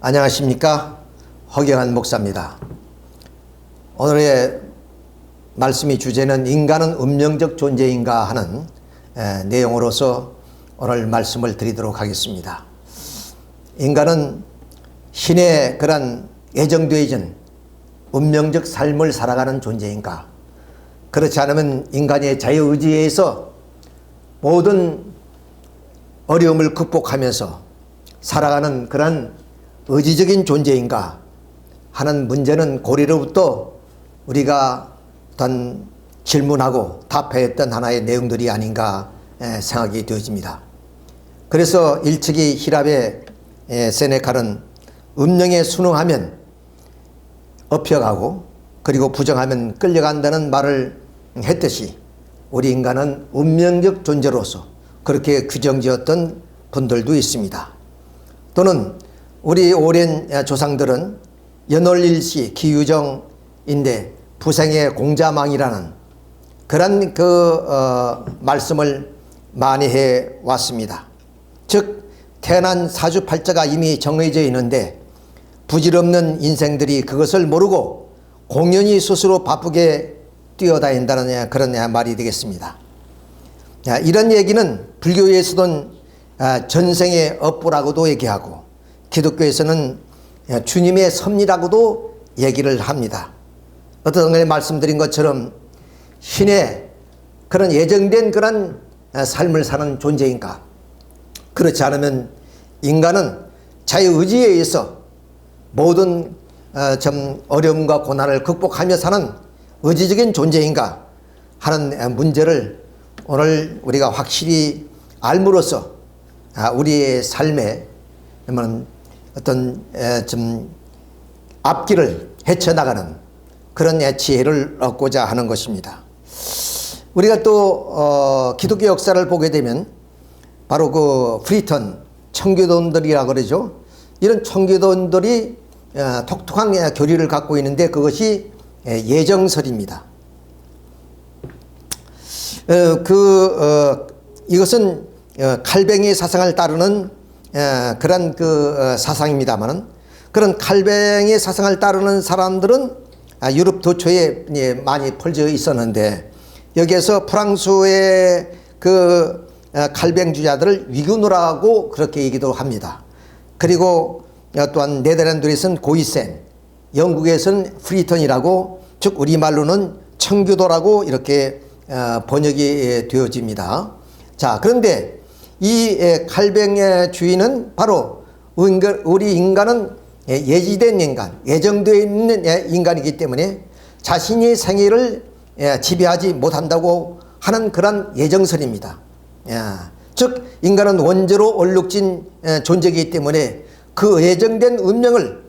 안녕하십니까, 허경환 목사입니다. 오늘의 말씀의 주제는 인간은 운명적 존재인가 하는 내용으로서 오늘 말씀을 드리도록 하겠습니다. 인간은 신의 그런 예정되어진 운명적 삶을 살아가는 존재인가? 그렇지 않으면 인간의 자유의지에 의해서 모든 어려움을 극복하면서 살아가는 그런 의지적인 존재인가 하는 문제는 고리로부터 우리가 어떤 질문하고 답해했던 하나의 내용들이 아닌가 생각이 되어집니다. 그래서 일찍이 히랍의 세네칼은 운명에 순응하면 업혀가고 그리고 부정하면 끌려간다는 말을 했듯이 우리 인간은 운명적 존재로서 그렇게 규정지었던 분들도 있습니다. 또는 우리 오랜 조상들은 연월일시 기유정인데 부생의 공자망이라는 그런 말씀을 많이 해 왔습니다. 즉 태어난 사주팔자가 이미 정해져 있는데 부질없는 인생들이 그것을 모르고 공연히 스스로 바쁘게 뛰어다닌다는 그런 말이 되겠습니다. 이런 얘기는 불교에서는 전생의 업보라고도 얘기하고 기독교에서는 주님의 섭리라고도 얘기를 합니다. 어떤 전에 말씀드린 것처럼 신의 그런 예정된 그런 삶을 사는 존재인가? 그렇지 않으면 인간은 자유의지에 의해서 모든 어려움과 고난을 극복하며 사는 의지적인 존재인가 하는 문제를 오늘 우리가 확실히 알므로써 우리의 삶에 어떤 앞길을 헤쳐나가는 그런 지혜를 얻고자 하는 것입니다. 우리가 또 기독교 역사를 보게 되면 바로 그 프리턴 청교도인들이라 그러죠. 이런 청교도인들이 독특한 교리를 갖고 있는데 그것이 예정설입니다. 이것은 칼뱅의 사상을 따르는 그런 사상입니다만은 그런 칼뱅의 사상을 따르는 사람들은 유럽 도처에 많이 퍼져 있었는데 여기에서 프랑스의 칼뱅주자들을 위그노라고 그렇게 얘기도 합니다. 그리고 또한 네덜란드에서는 고이센, 영국에서는 프리턴이라고 즉 우리말로는 청교도라고 이렇게 번역이 되어집니다. 자, 그런데 이 칼뱅의 주인은 바로 우리 인간은 예지된 인간, 예정되어 있는 인간이기 때문에 자신의 생애를 지배하지 못한다고 하는 그런 예정설입니다. 즉 인간은 원죄로 얼룩진 존재이기 때문에 그 예정된 운명을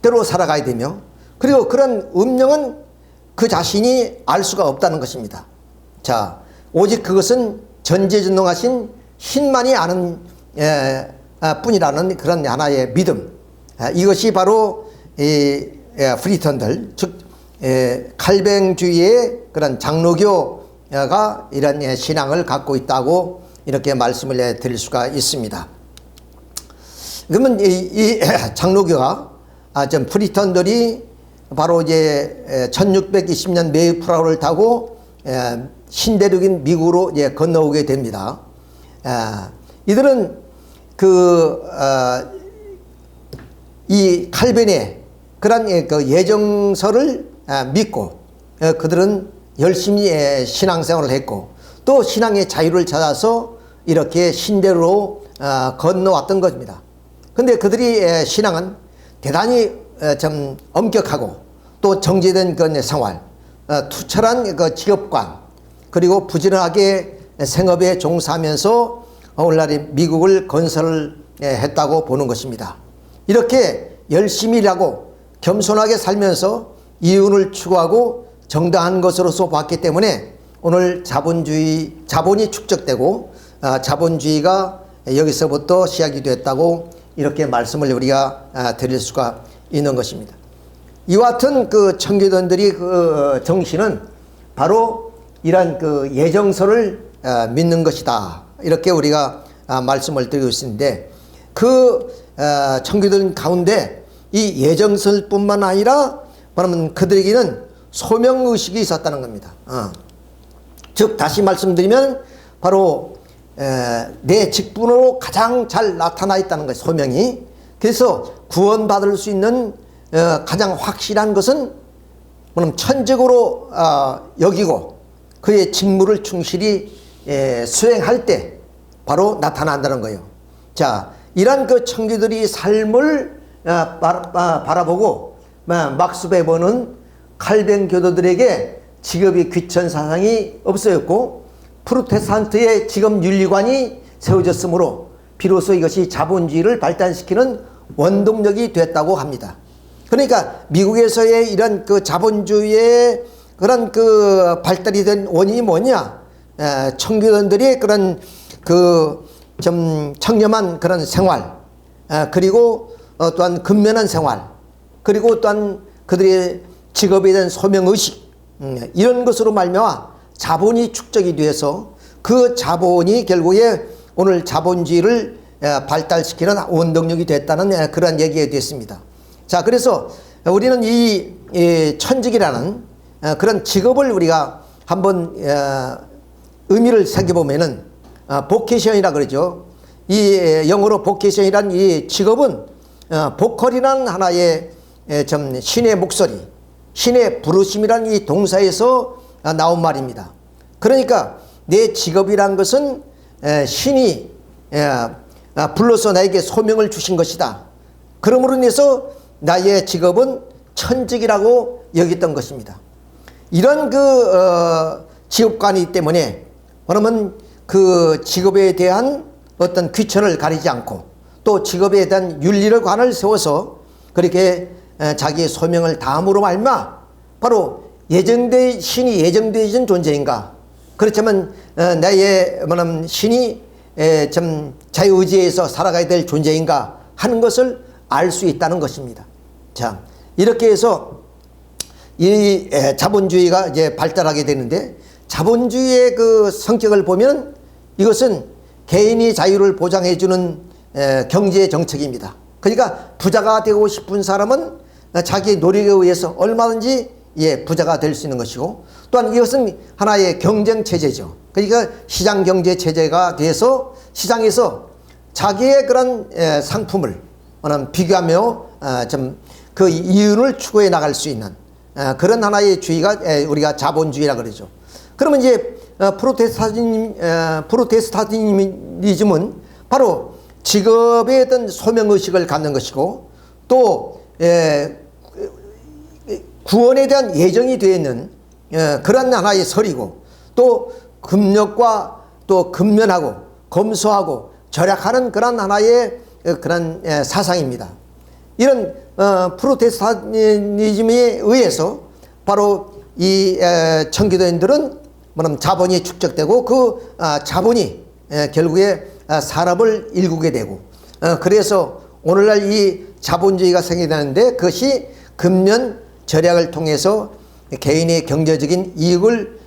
대로 살아가야 되며 그리고 그런 운명은 그 자신이 알 수가 없다는 것입니다. 자, 오직 그것은 전지전능하신 신만이 아는 뿐이라는 그런 하나의 믿음. 이것이 바로 프리턴들, 즉 칼뱅주의의 그런 장로교가 이런 신앙을 갖고 있다고 이렇게 말씀을 드릴 수가 있습니다. 그러면 이 장로교가 좀 프리턴들이 바로 이제 1620년 메이플라워를 타고 신대륙인 미국으로 이제 건너오게 됩니다. 이들은 이 칼뱅의 그런 예정설을 믿고 그들은 열심히 신앙생활을 했고 또 신앙의 자유를 찾아서 이렇게 신대로 건너왔던 것입니다. 그런데 그들의 신앙은 대단히 좀 엄격하고 또 정제된 그 생활, 투철한 그 직업관 그리고 부지런하게 생업에 종사하면서 오늘날의 미국을 건설을 했다고 보는 것입니다. 이렇게 열심히 일하고 겸손하게 살면서 이윤을 추구하고 정당한 것으로서 봤기 때문에 오늘 자본이 축적되고 자본주의가 여기서부터 시작이 됐다고 이렇게 말씀을 우리가 드릴 수가 있는 것입니다. 이와 같은 그 청교도인들이 그 정신은 바로 이러한 그 예정설을 믿는 것이다. 이렇게 우리가 말씀을 드리고 있는데 청교도들 가운데 이 예정설뿐만 아니라 말하면 그들에게는 소명의식이 있었다는 겁니다. 즉 다시 말씀드리면 바로 내 직분으로 가장 잘 나타나 있다는 것이 소명이. 그래서 구원받을 수 있는 가장 확실한 것은 천직으로 여기고 그의 직무를 충실히 수행할 때 바로 나타난다는 거예요. 자, 이러한 그 청교들이 삶을 바라보고 막습해보는 칼뱅 교도들에게 직업의 귀천 사상이 없어졌고 프로테스탄트의 직업 윤리관이 세워졌으므로 비로소 이것이 자본주의를 발달시키는 원동력이 됐다고 합니다. 그러니까 미국에서의 이런 그 자본주의의 그런 그 발달이 된 원인이 뭐냐? 청교도들이 그런 그 좀 청렴한 그런 생활, 그리고 또한 근면한 생활, 그리고 또한 그들의 직업에 대한 소명의식, 이런 것으로 말미암아 자본이 축적이 돼서 그 자본이 결국에 오늘 자본주의를 발달시키는 원동력이 됐다는 그런 얘기가 됐습니다. 자, 그래서 우리는 이 천직이라는 그런 직업을 우리가 한번 의미를 새겨보면은 보케이션이라 그러죠. 이 영어로 보케이션이란 이 직업은 보컬이라는 하나의 좀 신의 목소리, 신의 부르심이라는 이 동사에서 나온 말입니다. 그러니까 내 직업이란 것은 신이 불러서 나에게 소명을 주신 것이다. 그러므로 인해서 나의 직업은 천직이라고 여겼던 것입니다. 이런 직업관이기 때문에 그러면 그 직업에 대한 어떤 귀천을 가리지 않고 또 직업에 대한 윤리를 관을 세워서 그렇게 자기의 소명을 다함으로 말미암아 바로 신이 예정되어진 존재인가? 그렇다면 나의 신이 좀 자유의지에서 살아가야 될 존재인가 하는 것을 알 수 있다는 것입니다. 자, 이렇게 해서 이 자본주의가 이제 발달하게 되는데 자본주의의 그 성격을 보면 이것은 개인의 자유를 보장해 주는 경제 정책입니다. 그러니까 부자가 되고 싶은 사람은 자기의 노력에 의해서 얼마든지 부자가 될 수 있는 것이고 또한 이것은 하나의 경쟁 체제죠. 그러니까 시장 경제 체제가 돼서 시장에서 자기의 그런 상품을 비교하며 좀 그 이윤을 추구해 나갈 수 있는 그런 하나의 주의가 우리가 자본주의라 그러죠. 그러면 이제 프로테스탄티즘은 바로 직업에 어떤 소명의식을 갖는 것이고 또 구원에 대한 예정이 되어 있는 그런 하나의 설이고 또 금력과 또 근면하고 검소하고 절약하는 그런 하나의 그런 사상입니다. 이런 프로테스탄티즘에 의해서 바로 이 청교도인들은 자본이 축적되고 그 자본이 결국에 사람을 일구게 되고 그래서 오늘날 이 자본주의가 생겨나는데 그것이 근면 절약을 통해서 개인의 경제적인 이익을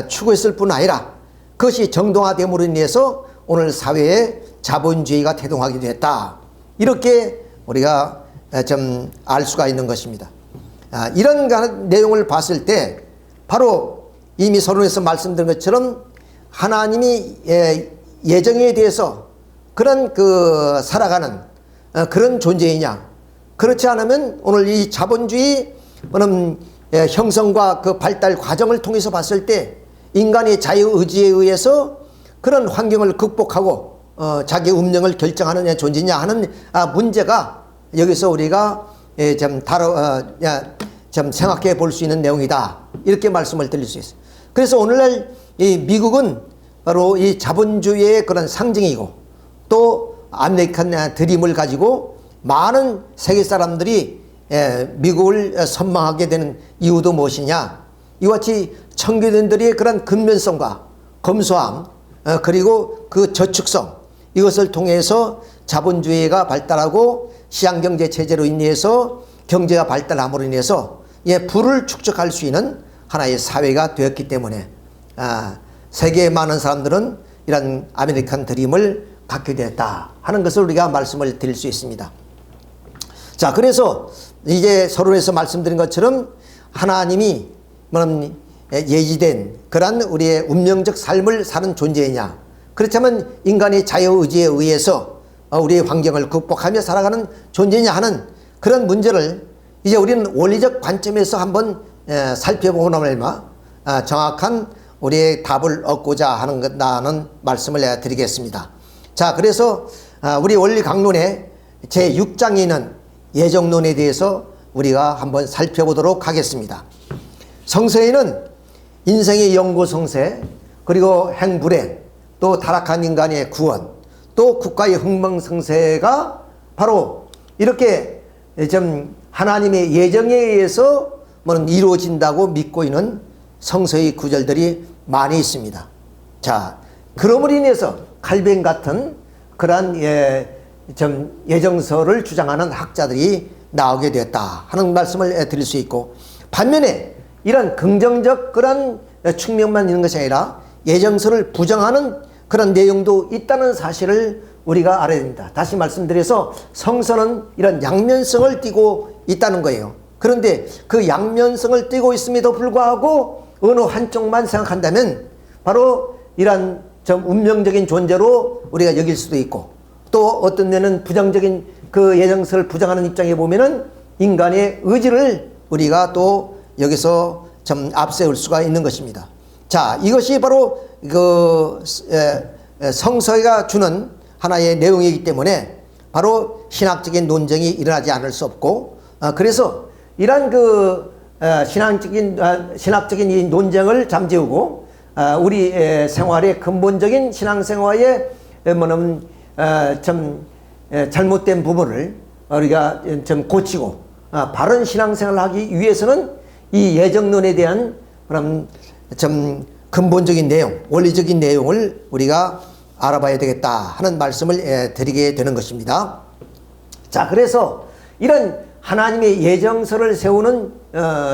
추구했을 뿐 아니라 그것이 정당화됨으로 인해서 오늘 사회에 자본주의가 태동하게 됐다. 이렇게 우리가 좀 알 수가 있는 것입니다. 이런 내용을 봤을 때 바로 이미 서론에서 말씀드린 것처럼 하나님이 예정에 대해서 그런 살아가는 그런 존재이냐, 그렇지 않으면 오늘 이 자본주의 형성과 그 발달 과정을 통해서 봤을 때 인간의 자유의지에 의해서 그런 환경을 극복하고 자기 운명을 결정하는 존재냐 하는 문제가 여기서 우리가 좀 생각해 볼 수 있는 내용이다. 이렇게 말씀을 드릴 수 있어요. 그래서 오늘날 이 미국은 바로 이 자본주의의 그런 상징이고 또 아메리칸 드림을 가지고 많은 세계 사람들이 미국을 선망하게 되는 이유도 무엇이냐? 이와 같이 청교도인들의 그런 근면성과 검소함 그리고 그 저축성 이것을 통해서 자본주의가 발달하고 시장경제 체제로 인해서 경제가 발달함으로 인해서 부를 축적할 수 있는 하나의 사회가 되었기 때문에 세계의 많은 사람들은 이런 아메리칸 드림을 갖게 되었다 하는 것을 우리가 말씀을 드릴 수 있습니다. 자, 그래서 이제 서론에서 말씀드린 것처럼 하나님이 예지된 그러한 우리의 운명적 삶을 사는 존재이냐, 그렇다면 인간의 자유의지에 의해서 우리의 환경을 극복하며 살아가는 존재냐 하는 그런 문제를 이제 우리는 원리적 관점에서 한번 살펴보고 나면 정확한 우리의 답을 얻고자 하는 것다는 말씀을 드리겠습니다. 자, 그래서 우리 원리 강론의 제6장에 있는 예정론에 대해서 우리가 한번 살펴보도록 하겠습니다. 성서에는 인생의 영고성세, 그리고 행불행, 또 타락한 인간의 구원, 또 국가의 흥망성쇠가 바로 이렇게 좀 하나님의 예정에 의해서 이루어진다고 믿고 있는 성서의 구절들이 많이 있습니다. 자, 그러므로 인해서 칼빈 같은 그러한 예정서를 주장하는 학자들이 나오게 되었다 하는 말씀을 드릴 수 있고, 반면에 이런 긍정적 그런 측면만 있는 것이 아니라 예정서를 부정하는 그런 내용도 있다는 사실을 우리가 알아야 됩니다. 다시 말씀드려서 성서는 이런 양면성을 띠고 있다는 거예요. 그런데 그 양면성을 띠고 있음에도 불구하고 어느 한쪽만 생각한다면 바로 이런 좀 운명적인 존재로 우리가 여길 수도 있고, 또 어떤 데는 부정적인 그 예정서를 부정하는 입장에 보면은 인간의 의지를 우리가 또 여기서 좀 앞세울 수가 있는 것입니다. 자, 이것이 바로 그 성서가 주는 하나의 내용이기 때문에 바로 신학적인 논쟁이 일어나지 않을 수 없고, 그래서 이러한 그 신학적인 이 논쟁을 잠재우고 우리 생활의 근본적인 신앙생활에 좀 잘못된 부분을 우리가 좀 고치고 바른 신앙생활을 하기 위해서는 이 예정론에 대한 그런 좀 근본적인 내용, 원리적인 내용을 우리가 알아봐야 되겠다 하는 말씀을 드리게 되는 것입니다. 자, 그래서 이런 하나님의 예정서를 세우는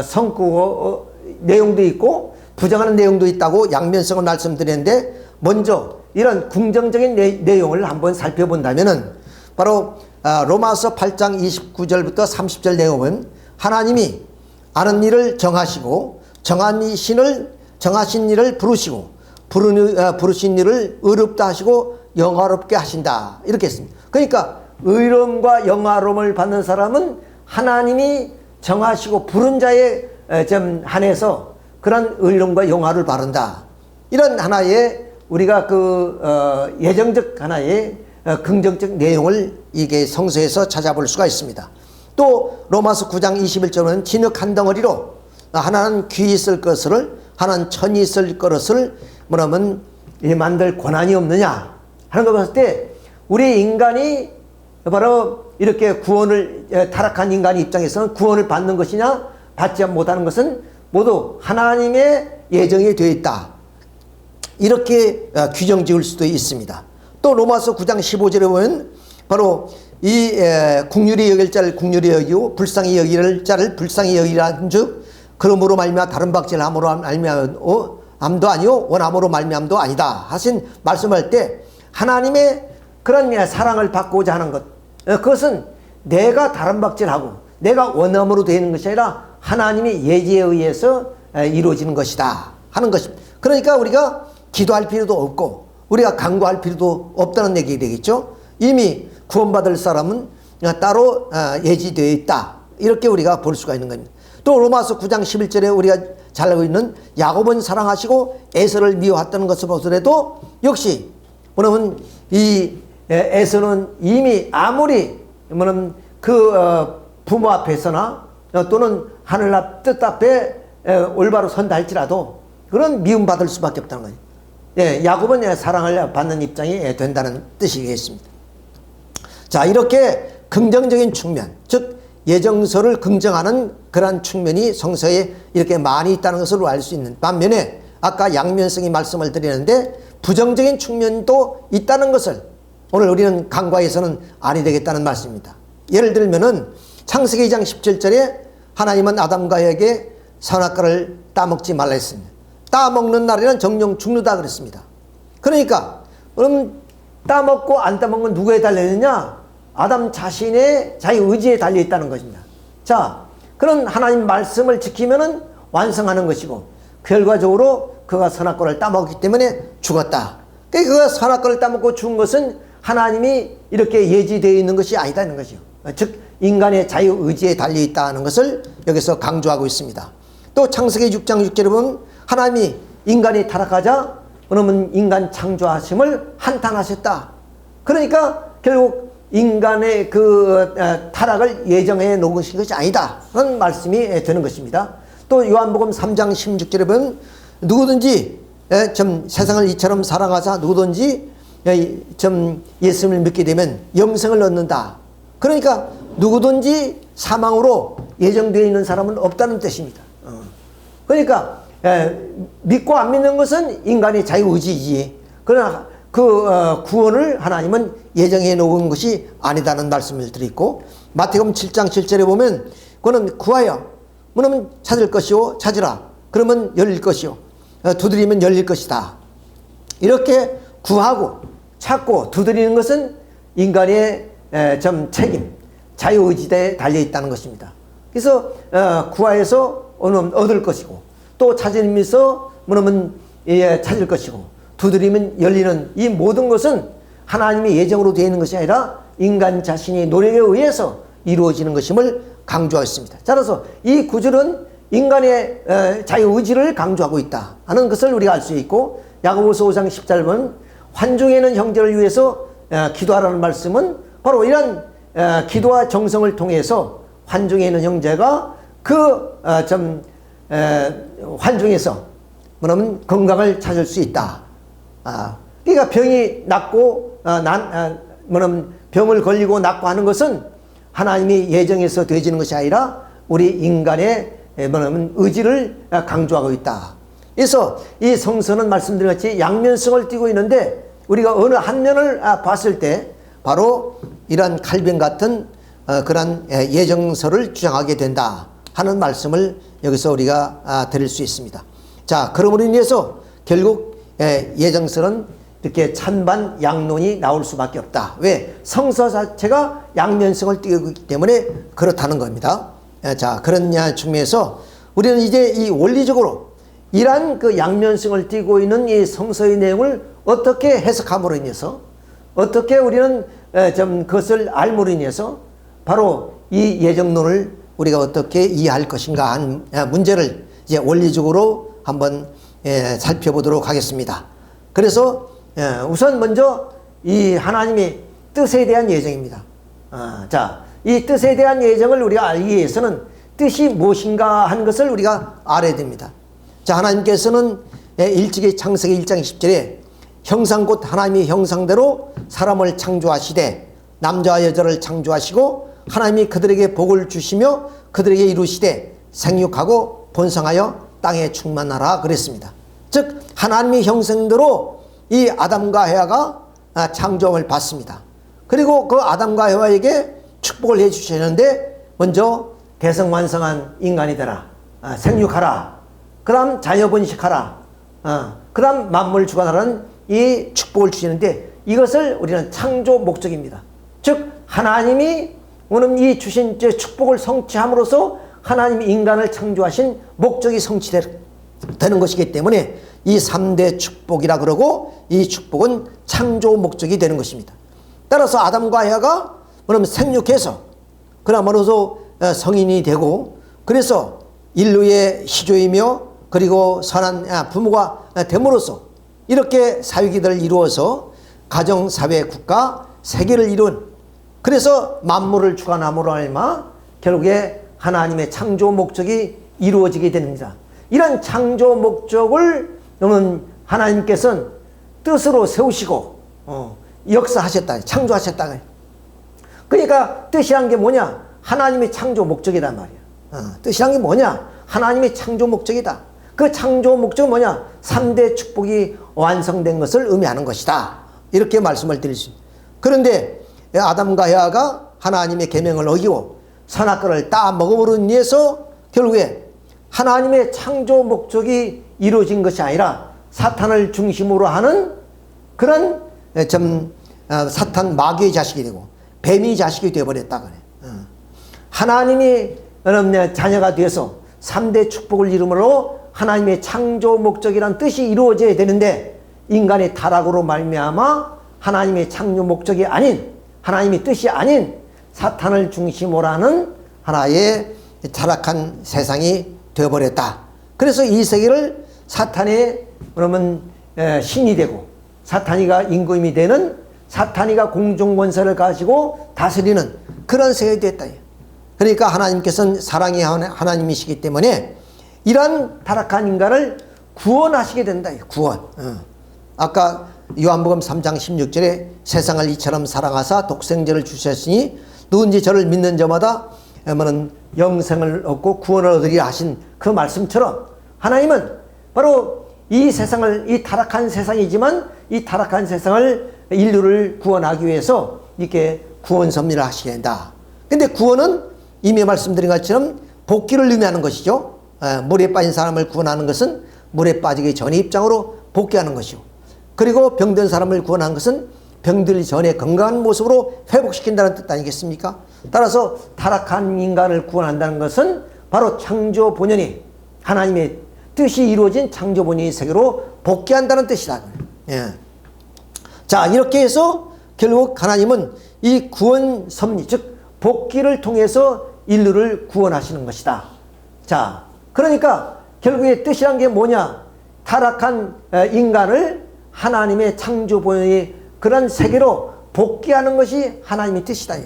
성구 내용도 있고 부정하는 내용도 있다고 양면성을 말씀드렸는데, 먼저 이런 긍정적인 내용을 한번 살펴본다면은 바로 로마서 8장 29절부터 30절 내용은 하나님이 아는 일을 정하시고 정하신 일을 부르시고 부르신 일을 의롭다 하시고 영화롭게 하신다, 이렇게 했습니다. 그러니까 의로움과 영화로움을 받는 사람은 하나님이 정하시고 부른 자에 좀 한해서 그런 의로움과 영화를 바른다. 이런 하나의 우리가 그 예정적 하나의 긍정적 내용을 이게 성서에서 찾아볼 수가 있습니다. 또 로마서 9장 21절은 진흙 한 덩어리로 하나는 귀히 쓸 것을 하나는 천이 쓸 것을 뭐냐면 만들 권한이 없느냐 하는 걸 봤을 때, 우리 인간이 바로 이렇게 구원을 타락한 인간의 입장에서는 구원을 받는 것이냐 받지 못하는 것은 모두 하나님의 예정이 되어 있다, 이렇게 규정 지을 수도 있습니다. 또 로마서 9장 15절에 보면 바로 이 긍휼히 여길 자를 긍휼히 여기고 불쌍히 여길 자를 불쌍히 여기란즉 그러므로 말미암아 다른 박질 함으로 말미암도 아니요 원함으로 말미암도 아니다 하신 말씀할 때, 하나님의 그런 사랑을 받고자 하는 것, 그것은 내가 다른 박질하고 내가 원함으로 되는 것이 아니라 하나님의 예지에 의해서 이루어지는 것이다 하는 것입니다. 그러니까 우리가 기도할 필요도 없고 우리가 간구할 필요도 없다는 얘기 되겠죠. 이미 구원받을 사람은 따로 예지되어 있다, 이렇게 우리가 볼 수가 있는 겁니다. 또 로마서 9장 11절에 우리가 잘 알고 있는 야곱은 사랑하시고 에서를 미워했다는 것을 보더라도 역시 뭐냐면 이 에서는 이미 아무리 뭐냐면 그 부모 앞에서나 또는 하늘 앞 뜻 앞에 올바로 선다 할지라도 그런 미움받을 수밖에 없다는 거예요. 야곱은 사랑을 받는 입장이 된다는 뜻이겠습니다. 자, 이렇게 긍정적인 측면, 즉 예정서를 긍정하는 그러한 측면이 성서에 이렇게 많이 있다는 것을 알 수 있는 반면에, 아까 양면성이 말씀을 드리는데 부정적인 측면도 있다는 것을 오늘 우리는 간과해서는 아니 되겠다는 말씀입니다. 예를 들면은 창세기 2장 17절에 하나님은 아담과 에게 선악과를 따먹지 말라 했습니다. 따먹는 날에는 정령 죽는다 그랬습니다. 그러니까 그럼 따먹고 안 따먹은 건 누구에 달려있느냐? 아담 자신의 자기 의지에 달려있다는 것입니다. 자, 그런 하나님 말씀을 지키면은 완성하는 것이고, 결과적으로 그가 선악과를 따먹었기 때문에 죽었다. 그가 선악과를 따먹고 죽은 것은 하나님이 이렇게 예지되어 있는 것이 아니다는 것이요. 즉 인간의 자유의지에 달려있다는 것을 여기서 강조하고 있습니다. 또 창세기 6장 6절에 보면 하나님이 인간이 타락하자 그러면 인간 창조하심을 한탄하셨다. 그러니까 결국 인간의 그 타락을 예정해 놓으신 것이 아니다. 그런 말씀이 되는 것입니다. 또 요한복음 3장 16절에 보면 누구든지 좀 세상을 이처럼 사랑하사 누구든지 좀 예수님을 믿게 되면 영생을 얻는다. 그러니까 누구든지 사망으로 예정되어 있는 사람은 없다는 뜻입니다. 그러니까 믿고 안 믿는 것은 인간의 자유의지이지, 그러나 그 구원을 하나님은 예정해 놓은 것이 아니다는 말씀을 드리고, 마태복음 7장 7절에 보면 그는 구하여 문하면 찾을 것이요, 찾으라 그러면 열릴 것이요, 두드리면 열릴 것이다. 이렇게 구하고 찾고 두드리는 것은 인간의 좀 책임, 자유의지에 달려있다는 것입니다. 그래서 구하여서 얻을 것이고, 또 찾으면서 뭐냐면 찾을 것이고, 두드리면 열리는 이 모든 것은 하나님의 예정으로 되어 있는 것이 아니라 인간 자신의 노력에 의해서 이루어지는 것임을 강조하였습니다. 따라서 이 구절은 인간의 자유의지를 강조하고 있다 하는 것을 우리가 알 수 있고, 야고보서 5장 10절 보면 환중에 있는 형제를 위해서 기도하라는 말씀은 바로 이런 기도와 정성을 통해서 환중에 있는 형제가 환중에서 뭐냐면 건강을 찾을 수 있다. 그러니까 병이 낫고 뭐냐면 병을 걸리고 낫고 하는 것은 하나님이 예정해서 되어지는 것이 아니라 우리 인간의 뭐냐면 의지를 강조하고 있다. 그래서 이 성서는 말씀드린 같이 양면성을 띠고 있는데, 우리가 어느 한 면을 봤을 때 바로 이런 칼빈 같은 그런 예정서를 주장하게 된다 하는 말씀을 여기서 우리가 드릴 수 있습니다. 자, 그러므로 인해서 결국 예정서는 이렇게 찬반 양론이 나올 수밖에 없다. 왜? 성서 자체가 양면성을 띠고 있기 때문에 그렇다는 겁니다. 자, 그런 측면에서 우리는 이제 이 원리적으로 이러한 그 양면성을 띠고 있는 이 성서의 내용을 어떻게 해석함으로 인해서, 어떻게 우리는 좀 그것을 알므로 인해서 바로 이 예정론을 우리가 어떻게 이해할 것인가 하는 문제를 이제 원리적으로 한번 살펴보도록 하겠습니다. 그래서 우선 먼저 이 하나님의 뜻에 대한 예정입니다. 자, 이 뜻에 대한 예정을 우리가 알기 위해서는 뜻이 무엇인가 하는 것을 우리가 알아야 됩니다. 자, 하나님께서는 일찍이 창세기 1장 10절에 형상 곧 하나님의 형상대로 사람을 창조하시되 남자와 여자를 창조하시고 하나님이 그들에게 복을 주시며 그들에게 이루시되 생육하고 번성하여 땅에 충만하라 그랬습니다. 즉 하나님의 형상대로 이 아담과 헤아가 창조함을 받습니다. 그리고 그 아담과 헤아에게 축복을 해 주셨는데, 먼저 대성완성한 인간이 되라, 생육하라, 그 다음 자녀번식하라, 그 다음 만물 주관하라는 이 축복을 주시는데, 이것을 우리는 창조 목적입니다. 즉 하나님이 오늘 이 주신 축복을 성취함으로써 하나님이 인간을 창조하신 목적이 성취되는 것이기 때문에 이 3대 축복이라 그러고, 이 축복은 창조 목적이 되는 것입니다. 따라서 아담과 헤아가 그러면 생육해서 그러므로서 성인이 되고, 그래서 인류의 시조이며 그리고 선한 부모가 됨으로써 이렇게 사회기들을 이루어서 가정, 사회, 국가, 세계를 이룬, 그래서 만물을 주관함으로 말미암아 결국에 하나님의 창조 목적이 이루어지게 됩니다. 이런 창조 목적을 하나님께서는 뜻으로 세우시고 역사하셨다, 창조하셨다. 그러니까 뜻이란 게 뭐냐? 하나님의 창조 목적이란 말이야. 뜻이란 게 뭐냐? 하나님의 창조 목적이다. 그 창조 목적은 뭐냐? 3대 축복이 완성된 것을 의미하는 것이다. 이렇게 말씀을 드릴 수 있습니다. 그런데 아담과 헤아가 하나님의 계명을 어기고 선악과를 따먹음으로 인해서 결국에 하나님의 창조 목적이 이루어진 것이 아니라 사탄을 중심으로 하는 그런 사탄 마귀의 자식이 되고 뱀의 자식이 되어버렸다 그래. 하나님이 여러분의 자녀가 되어서 3대 축복을 이루므로 하나님의 창조 목적이란 뜻이 이루어져야 되는데 인간의 타락으로 말미암아 하나님의 창조 목적이 아닌 하나님의 뜻이 아닌 사탄을 중심으로 하는 하나의 타락한 세상이 되어버렸다. 그래서 이 세계를 사탄의 그러면 신이 되고 사탄이가 임금이 되는 사탄이가 공중권세를 가지고 다스리는 그런 세계가 됐다. 그러니까 하나님께서는 사랑의 하나님이시기 때문에 이런 타락한 인간을 구원하시게 된다. 구원. 아까 요한복음 3장 16절에 세상을 이처럼 사랑하사 독생자를 주셨으니 누군지 저를 믿는 자마다 영생을 얻고 구원을 얻으리라 하신 그 말씀처럼 하나님은 바로 이 세상을 이 타락한 세상이지만 이 타락한 세상을 인류를 구원하기 위해서 이렇게 구원 섭리를 하시게 된다. 근데 구원은 이미 말씀드린 것처럼 복귀를 의미하는 것이죠. 물에 빠진 사람을 구원하는 것은 물에 빠지기 전의 입장으로 복귀하는 것이고 그리고 병든 사람을 구원하는 것은 병들기 전에 건강한 모습으로 회복시킨다는 뜻 아니겠습니까? 따라서 타락한 인간을 구원한다는 것은 바로 창조 본연이 하나님의 뜻이 이루어진 창조 본연의 세계로 복귀한다는 뜻이다. 예. 자, 이렇게 해서 결국 하나님은 이 구원 섭리, 즉 복귀를 통해서 인류를 구원하시는 것이다. 자, 그러니까 결국의 뜻이란 게 뭐냐? 타락한 인간을 하나님의 창조 본연의 그런 세계로 복귀하는 것이 하나님의 뜻이다.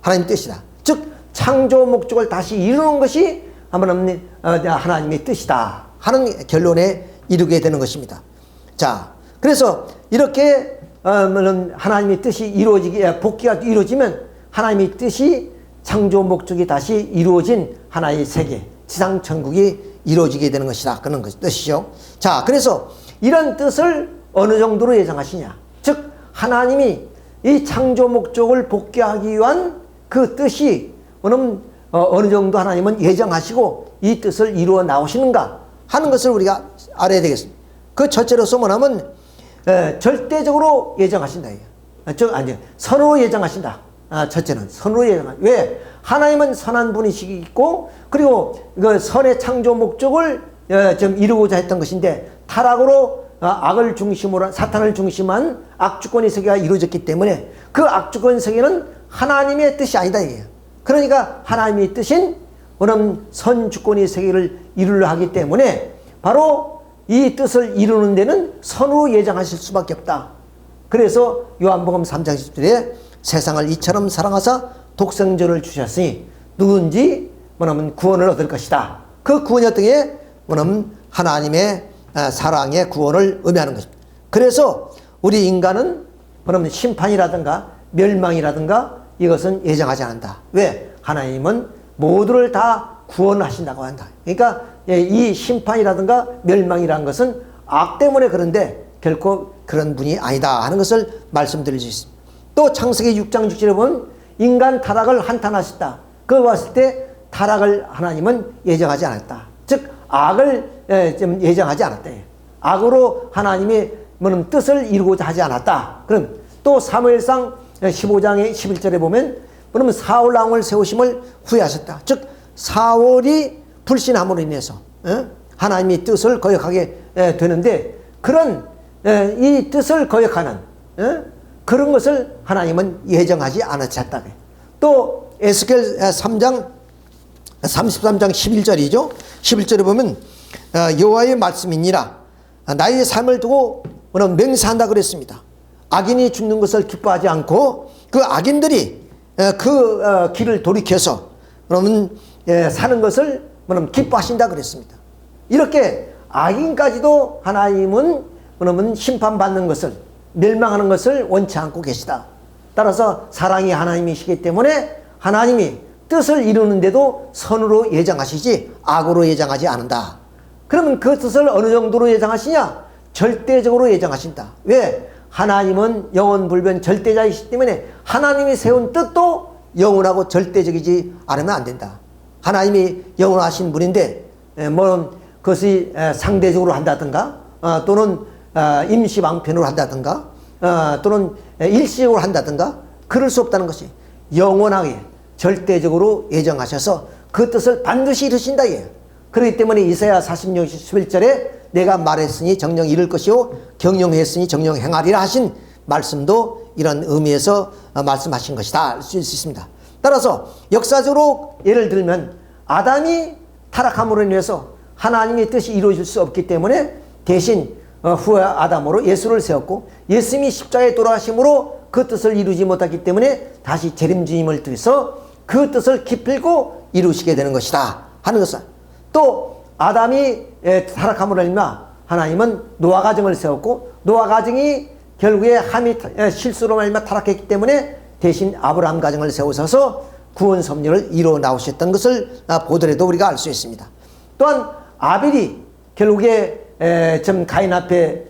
하나님의 뜻이다. 즉 창조 목적을 다시 이루는 것이 하나님의 뜻이다 하는 결론에 이르게 되는 것입니다. 자, 그래서 이렇게 하나님의 뜻이 복귀가 이루어지면 하나님의 뜻이 창조 목적이 다시 이루어진 하나의 세계, 지상 천국이 이루어지게 되는 것이다. 그런 뜻이죠. 자, 그래서 이런 뜻을 어느 정도로 예정하시냐? 즉 하나님이 이 창조 목적을 복귀하기 위한 그 뜻이 어느 정도 하나님은 예정하시고 이 뜻을 이루어 나오시는가 하는 것을 우리가 알아야 되겠습니다. 그 첫째로서 뭐냐면 절대적으로 예정하신다. 선으로 예정하신다. 첫째는 선으로 예정하신다. 왜? 하나님은 선한 분이시고 그리고 그 선의 창조 목적을 좀 이루고자 했던 것인데 타락으로 악을 중심으로 사탄을 중심한 악주권의 세계가 이루어졌기 때문에 그 악주권 세계는 하나님의 뜻이 아니다. 그러니까 하나님의 뜻인 선주권의 세계를 이루려 하기 때문에 바로 이 뜻을 이루는 데는 선으로 예정하실 수밖에 없다. 그래서 요한복음 3장 10절에 세상을 이처럼 사랑하사 독생자를 주셨으니 누군지 구원을 얻을 것이다. 그 구원이 어떤 게 하나님의 사랑의 구원을 의미하는 것입니다. 그래서 우리 인간은 심판이라든가 멸망이라든가 이것은 예정하지 않는다. 왜? 하나님은 모두를 다 구원하신다고 한다. 그러니까 이 심판이라든가 멸망이라는 것은 악 때문에 그런데 결코 그런 분이 아니다 하는 것을 말씀드릴 수 있습니다. 또 창세기 6장 6절에 보면 인간 타락을 한탄하셨다. 그걸 봤을 때 타락을 하나님은 예정하지 않았다. 즉 악을 좀 예정하지 않았다. 악으로 하나님의 뜻을 이루고자 하지 않았다. 그럼 또 사무엘상 15장의 11절에 보면 사울 왕을 세우심을 후회하셨다. 즉 사울이 불신함으로 인해서 하나님의 뜻을 거역하게 되는데 그런 이 뜻을 거역하는 그런 것을 하나님은 예정하지 않으셨다. 또 에스겔 33장 11절이죠. 11절에 보면 여호와의 말씀이니라 나의 삶을 두고 맹세한다 그랬습니다. 악인이 죽는 것을 기뻐하지 않고 그 악인들이 그 길을 돌이켜서 사는 것을 기뻐하신다 그랬습니다. 이렇게 악인까지도 하나님은 심판받는 것을 멸망하는 것을 원치 않고 계시다. 따라서 사랑이 하나님이시기 때문에 하나님이 뜻을 이루는데도 선으로 예정하시지 악으로 예정하지 않는다. 그러면 그 뜻을 어느 정도로 예정하시냐? 절대적으로 예정하신다. 왜? 하나님은 영원불변 절대자이시기 때문에 하나님이 세운 뜻도 영원하고 절대적이지 않으면 안 된다. 하나님이 영원하신 분인데 그것이 상대적으로 한다든가 또는 임시방편으로 한다든가 또는 일시적으로 한다든가 그럴 수 없다는 것이 영원하게 절대적으로 예정하셔서 그 뜻을 반드시 이루신다 이에요. 그렇기 때문에 이사야 46, 11절에 내가 말했으니 정령 이룰 것이요 경영했으니 정령 행하리라 하신 말씀도 이런 의미에서 말씀하신 것이다 알 수 있습니다. 따라서 역사적으로 예를 들면 아담이 타락함으로 인해서 하나님의 뜻이 이루어질 수 없기 때문에 대신 후에 아담으로 예수를 세웠고 예수님이 십자가에 돌아가심으로 그 뜻을 이루지 못했기 때문에 다시 재림주님을 통해서 그 뜻을 기필고 이루시게 되는 것이다 하는 것을, 또 아담이 타락함으로 인하여 하나님은 노아 가정을 세웠고 노아 가정이 결국에 함이 실수로 말미암아 타락했기 때문에 대신 아브라함 가정을 세우셔서 구원 섭리를 이루어 나오셨던 것을 보더라도 우리가 알 수 있습니다. 또한 아벨이 결국에 좀 가인 앞에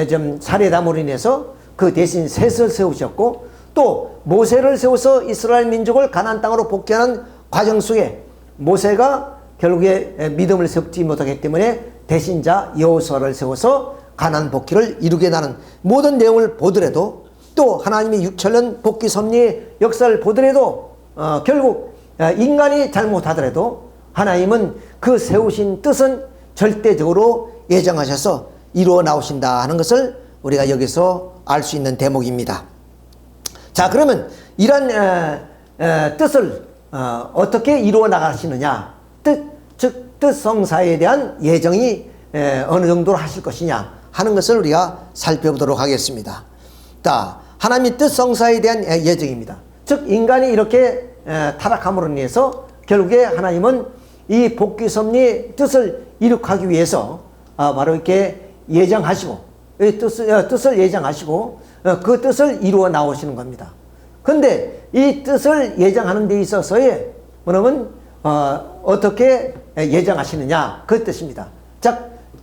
좀 살해담으로 인해서 그 대신 셋을 세우셨고, 또 모세를 세워서 이스라엘 민족을 가나안 땅으로 복귀하는 과정 속에 모세가 결국에 믿음을 세우지 못하기 때문에 대신자 여호수아를 세워서 가나안 복귀를 이루게 되는 모든 내용을 보더라도, 또 하나님의 6천년 복귀 섭리의 역사를 보더라도 결국 인간이 잘못하더라도 하나님은 그 세우신 뜻은 절대적으로 예정하셔서 이루어 나오신다 하는 것을 우리가 여기서 알 수 있는 대목입니다. 자, 그러면 이런 뜻을 어떻게 이루어 나가시느냐, 즉 뜻성사에 대한 예정이 어느 정도로 하실 것이냐 하는 것을 우리가 살펴보도록 하겠습니다. 자, 하나님의 뜻성사에 대한 예정입니다. 즉 인간이 이렇게 타락함으로 인해서 결국에 하나님은 이 복귀 섭리의 뜻을 이룩하기 위해서 바로 이렇게 예정하시고 뜻을 예정하시고 그 뜻을 이루어 나오시는 겁니다. 그런데 이 뜻을 예정하는 데 있어서의 뭐냐면 어떻게 예정하시느냐 그 뜻입니다. 즉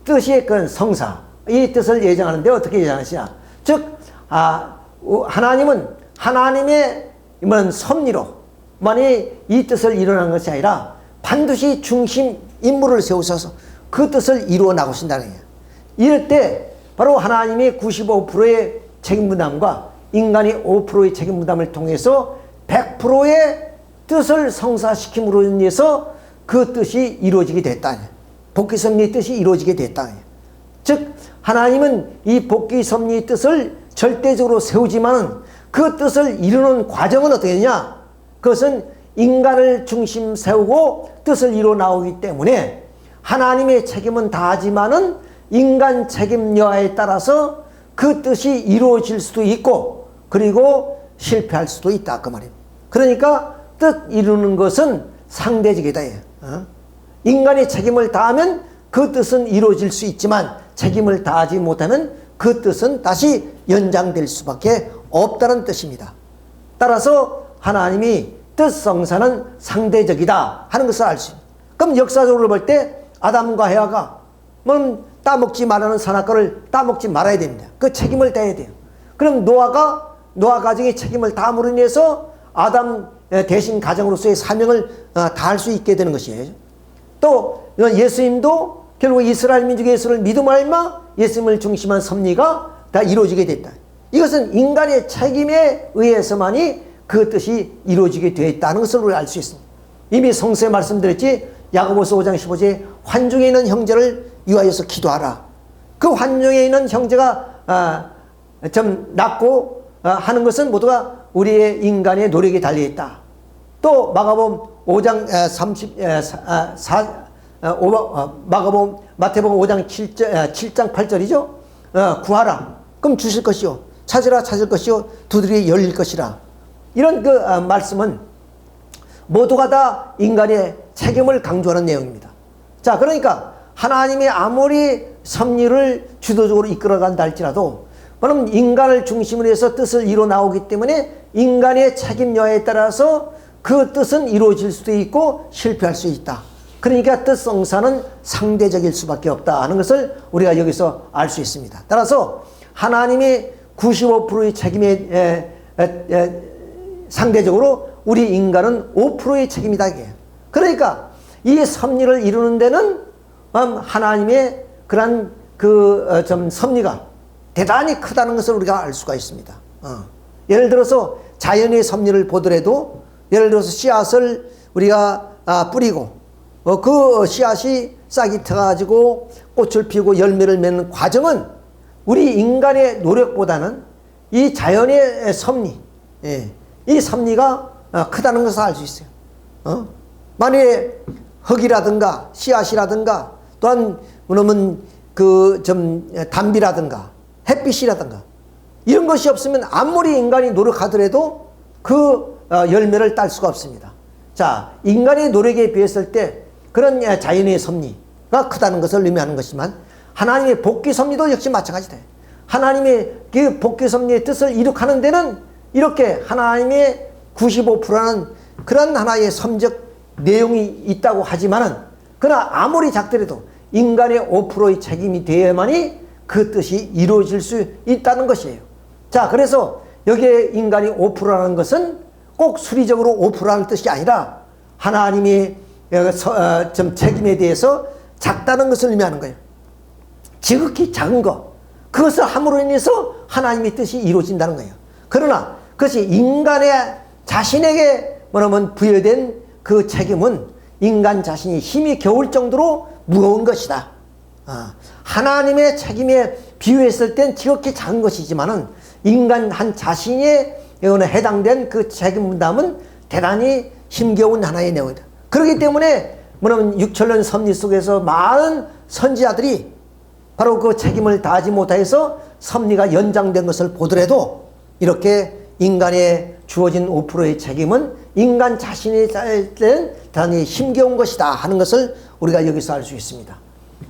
뜻의 그 성사, 이 뜻을 예정하는데 어떻게 예정하시냐, 즉 하나님은 하나님의 섭리로만이 이 뜻을 이루는 것이 아니라 반드시 중심 인물을 세우셔서 그 뜻을 이루어 나가신다는 거예요. 이럴 때 바로 하나님의 95%의 책임 부담과 인간의 5%의 책임 부담을 통해서 100%의 뜻을 성사시킴으로 인해서 그 뜻이 이루어지게 됐다. 복귀 섭리의 뜻이 이루어지게 됐다. 즉 하나님은 이 복귀 섭리의 뜻을 절대적으로 세우지만은 그 뜻을 이루는 과정은 어떻게 되냐, 그것은 인간을 중심 세우고 뜻을 이루어 나오기 때문에 하나님의 책임은 다하지만은 인간 책임 여하에 따라서 그 뜻이 이루어질 수도 있고 그리고 실패할 수도 있다 그 말이에요. 그러니까 뜻 이루는 것은 상대적이다. 인간이 책임을 다하면 그 뜻은 이루어질 수 있지만 책임을 다하지 못하면 그 뜻은 다시 연장될 수밖에 없다는 뜻입니다. 따라서 하나님이 뜻성사는 상대적이다 하는 것을 알 수 있습니다. 그럼 역사적으로 볼 때 아담과 해와가 따먹지 말라는 선악과를 따먹지 말아야 됩니다. 그 책임을 다해야 돼요. 그럼 노아 가정의 책임을 다함으로 인해서 아담 대신 가정으로서의 사명을 다할 수 있게 되는 것이에요. 또 예수님도 결국 이스라엘 민족의 예수를 믿음하여 예수님을 중심한 섭리가 다 이루어지게 됐다. 이것은 인간의 책임에 의해서만이 그 뜻이 이루어지게 되었다는 것을 우리가 알 수 있습니다. 이미 성서에 말씀드렸지, 야고보서 5장 15절에 환중에 있는 형제를 위하여서 기도하라. 그 환중에 있는 형제가 좀 낫고 하는 것은 모두가 우리의 인간의 노력이 달려있다. 또 마태복음 5장 7장 8절이죠. 구하라. 그럼 주실 것이요. 찾으라 찾을 것이요. 두드리에 열릴 것이라. 이런 그 말씀은 모두가 다 인간의 책임을 강조하는 내용입니다. 자, 그러니까 하나님이 아무리 섭리를 주도적으로 이끌어간다 할지라도 그럼 인간을 중심으로 해서 뜻을 이루어 나오기 때문에 인간의 책임 여하에 따라서 그 뜻은 이루어질 수도 있고 실패할 수 있다. 그러니까 뜻성사는 상대적일 수밖에 없다 하는 것을 우리가 여기서 알 수 있습니다. 따라서 하나님의 95%의 책임에 상대적으로 우리 인간은 5%의 책임이다. 그러니까 이 섭리를 이루는 데는 하나님의 그런 섭리가 대단히 크다는 것을 우리가 알 수가 있습니다. 예를 들어서 자연의 섭리를 보더라도 예를 들어서 씨앗을 우리가 뿌리고 그 씨앗이 싹이 트가지고 꽃을 피우고 열매를 맺는 과정은 우리 인간의 노력보다는 이 자연의 섭리, 이 섭리가 크다는 것을 알 수 있어요. 만약에 흙이라든가 씨앗이라든가 또한 그러면 그 좀 담비라든가 햇빛이라든가 이런 것이 없으면 아무리 인간이 노력하더라도 그 열매를 딸 수가 없습니다. 자, 인간의 노력에 비했을 때 그런 자연의 섭리가 크다는 것을 의미하는 것이지만 하나님의 복귀 섭리도 역시 마찬가지다. 하나님의 그 복귀 섭리의 뜻을 이룩하는 데는 이렇게 하나님의 95%는 그런 하나의 섭적 내용이 있다고 하지만은 그러나 아무리 작더라도 인간의 5%의 책임이 되어야만이 그 뜻이 이루어질 수 있다는 것이에요. 자, 그래서 여기에 인간이 5%라는 것은 꼭 수리적으로 5%라는 뜻이 아니라 하나님의 좀 책임에 대해서 작다는 것을 의미하는 거예요. 지극히 작은 것, 그것을 함으로 인해서 하나님의 뜻이 이루어진다는 거예요. 그러나 그것이 인간의 자신에게 뭐냐면 부여된 그 책임은 인간 자신이 힘이 겨울 정도로 무거운 것이다. 하나님의 책임에 비유했을 땐 지극히 작은 것이지만은 인간 한 자신에 해당된 그 책임 분담은 대단히 힘겨운 하나의 내용이다. 그렇기 때문에 뭐냐면 6천년 섭리 속에서 많은 선지자들이 바로 그 책임을 다하지 못해서 섭리가 연장된 것을 보더라도 이렇게 인간에 주어진 5%의 책임은 인간 자신이 된 대단히 힘겨운 것이다 하는 것을 우리가 여기서 알 수 있습니다.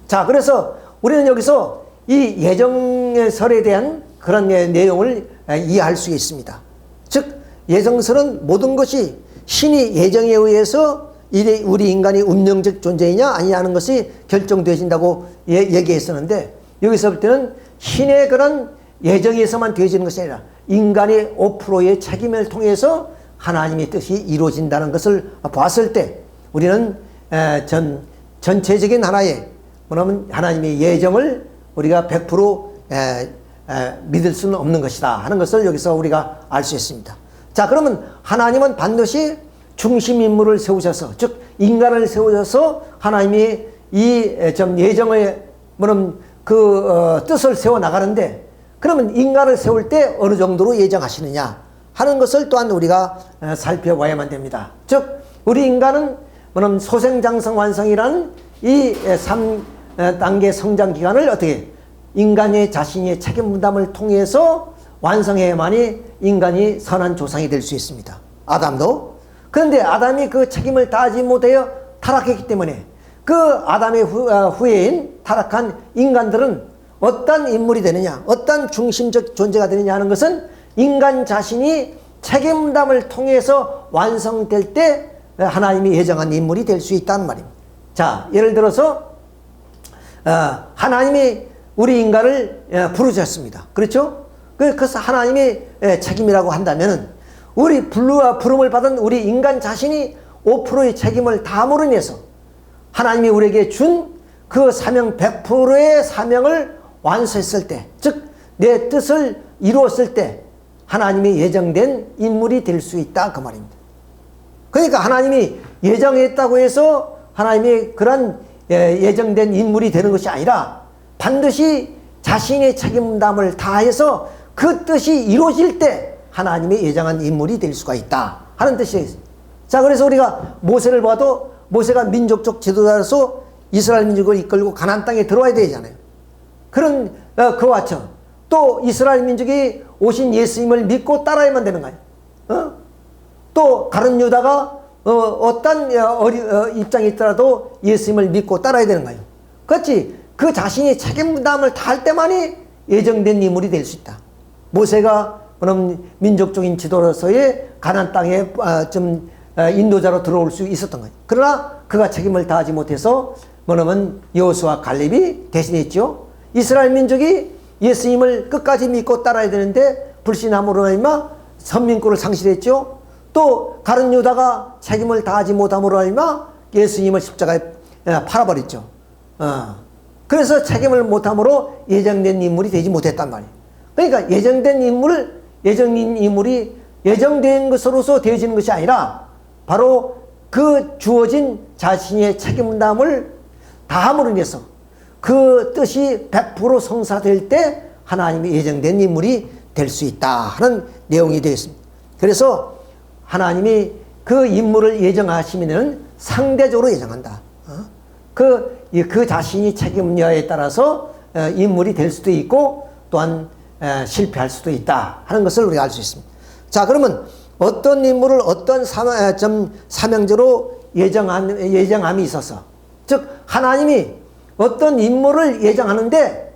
자, 그래서 우리는 여기서 이 예정설에 대한 그런 내용을 이해할 수 있습니다. 즉 예정설은 모든 것이 신이 예정에 의해서 우리 인간이 운명적 존재이냐 아니냐 하는 것이 결정되어진다고 얘기했었는데 여기서 볼 때는 신의 그런 예정에서만 되어지는 것이 아니라 인간의 5%의 책임을 통해서 하나님의 뜻이 이루어진다는 것을 봤을 때 우리는 전체적인 하나의 뭐냐면 하나님의 예정을 우리가 100% 믿을 수는 없는 것이다 하는 것을 여기서 우리가 알 수 있습니다. 자, 그러면 하나님은 반드시 중심 인물을 세우셔서 즉 인간을 세우셔서 하나님이 이 예정의 뭐냐면 그 뜻을 세워 나가는데 그러면 인간을 세울 때 어느 정도로 예정하시느냐 하는 것을 또한 우리가 살펴봐야만 됩니다. 즉 우리 인간은 뭐냐면 소생장성 완성이라는 이 3단계 성장 기간을 어떻게 인간의 자신의 책임 분담을 통해서 완성해야만이 인간이 선한 조상이 될 수 있습니다. 아담도. 그런데 아담이 그 책임을 다하지 못하여 타락했기 때문에 그 아담의 후예인 타락한 인간들은 어떤 인물이 되느냐, 어떤 중심적 존재가 되느냐 하는 것은 인간 자신이 책임담을 통해서 완성될 때 하나님이 예정한 인물이 될 수 있다는 말입니다. 자, 예를 들어서 하나님이 우리 인간을 부르셨습니다. 그렇죠? 그래서 하나님의 책임이라고 한다면 우리 부름을 받은 우리 인간 자신이 5%의 책임을 다함으로 인해서 하나님이 우리에게 준 그 사명 100%의 사명을 완수했을 때, 즉 내 뜻을 이루었을 때 하나님이 예정된 인물이 될 수 있다 그 말입니다. 그러니까 하나님이 예정했다고 해서 하나님이 그런 예정된 인물이 되는 것이 아니라 반드시 자신의 책임담을 다해서 그 뜻이 이루어질 때 하나님이 예정한 인물이 될 수가 있다 하는 뜻이에요. 자, 그래서 우리가 모세를 봐도 모세가 민족적 지도자로서 이스라엘 민족을 이끌고 가나안 땅에 들어와야 되잖아요. 그런 그와 같죠. 또 이스라엘 민족이 오신 예수님을 믿고 따라야만 되는 거예요. 또 다른 유다가 어떤 입장이 있더라도 예수님을 믿고 따라야 되는 거예요. 그렇지. 그 자신이 책임담을 다할 때만이 예정된 인물이 될 수 있다. 모세가 그럼 민족적인 지도로서의 가나안 땅에 좀 인도자로 들어올 수 있었던 거예요. 그러나 그가 책임을 다하지 못해서 뭐냐면 여호수아 갈렙이 대신했죠. 이스라엘 민족이 예수님을 끝까지 믿고 따라야 되는데 불신함으로 말미암아 선민권을 상실했죠. 또 다른 유다가 책임을 다하지 못함으로 말미암아 예수님을 십자가에 팔아버렸죠. 그래서 책임을 못함으로 예정된 인물이 되지 못했단 말이에요. 그러니까 예정된 인물이 예정된 것으로서 되어지는 것이 아니라 바로 그 주어진 자신의 책임감을 다함으로 인해서 그 뜻이 100% 성사될 때 하나님이 예정된 인물이 될 수 있다 하는 내용이 되겠습니다. 그래서 하나님이 그 인물을 예정하시면 상대적으로 예정한다. 그 자신이 책임여에 따라서 인물이 될 수도 있고 또한 실패할 수도 있다 하는 것을 우리가 알 수 있습니다. 자, 그러면 어떤 인물을 어떤 사명제로 예정함이 있어서, 즉 하나님이 어떤 인물을 예정하는데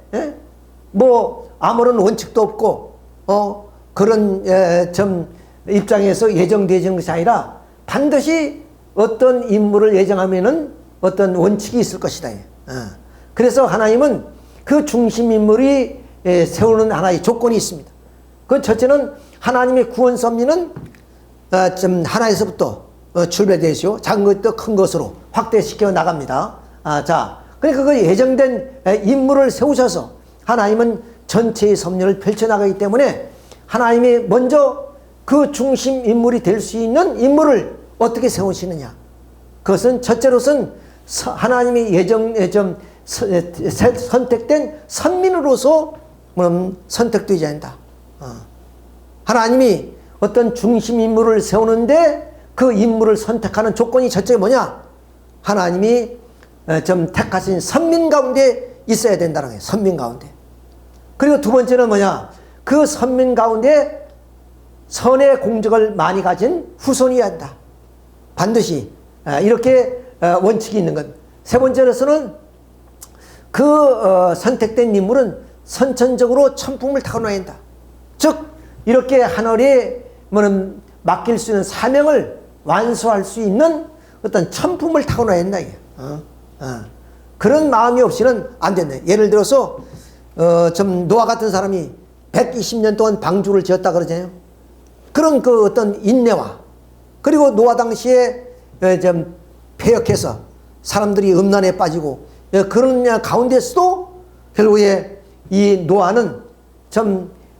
뭐 아무런 원칙도 없고 그런 입장에서 예정되어지는 것이 아니라 반드시 어떤 인물을 예정하면은 어떤 원칙이 있을 것이다. 그래서 하나님은 그 중심 인물이 세우는 하나의 조건이 있습니다. 그 첫째는 하나님의 구원 섭리는 하나에서부터 출발되시오. 작은 것부터 큰 것으로 확대시켜 나갑니다. 자, 그러니까 그 예정된 인물을 세우셔서 하나님은 전체의 섭리를 펼쳐나가기 때문에 하나님이 먼저 그 중심 인물이 될 수 있는 인물을 어떻게 세우시느냐. 그것은 첫째로서는 하나님이 선택된 선민으로서 선택되지 않는다. 하나님이 어떤 중심 인물을 세우는데 그 인물을 선택하는 조건이 첫째 뭐냐? 하나님이 택하신 선민 가운데 있어야 된다는 거예요. 선민 가운데. 그리고 두 번째는 뭐냐? 그 선민 가운데 선의 공적을 많이 가진 후손이어야 한다. 반드시 이렇게 원칙이 있는 것. 세 번째로서는 그 선택된 인물은 선천적으로 천품을 타고나야 한다. 즉 이렇게 하늘에 맡길 수 있는 사명을 완수할 수 있는 어떤 천품을 타고나야 한다. 그런 마음이 없이는 안 된다. 예를 들어서 노아 같은 사람이 120년 동안 방주를 지었다 그러잖아요. 그런 그 어떤 인내와 그리고 노아 당시에 폐역해서 사람들이 음란에 빠지고 그런 가운데서도 결국에 이 노아는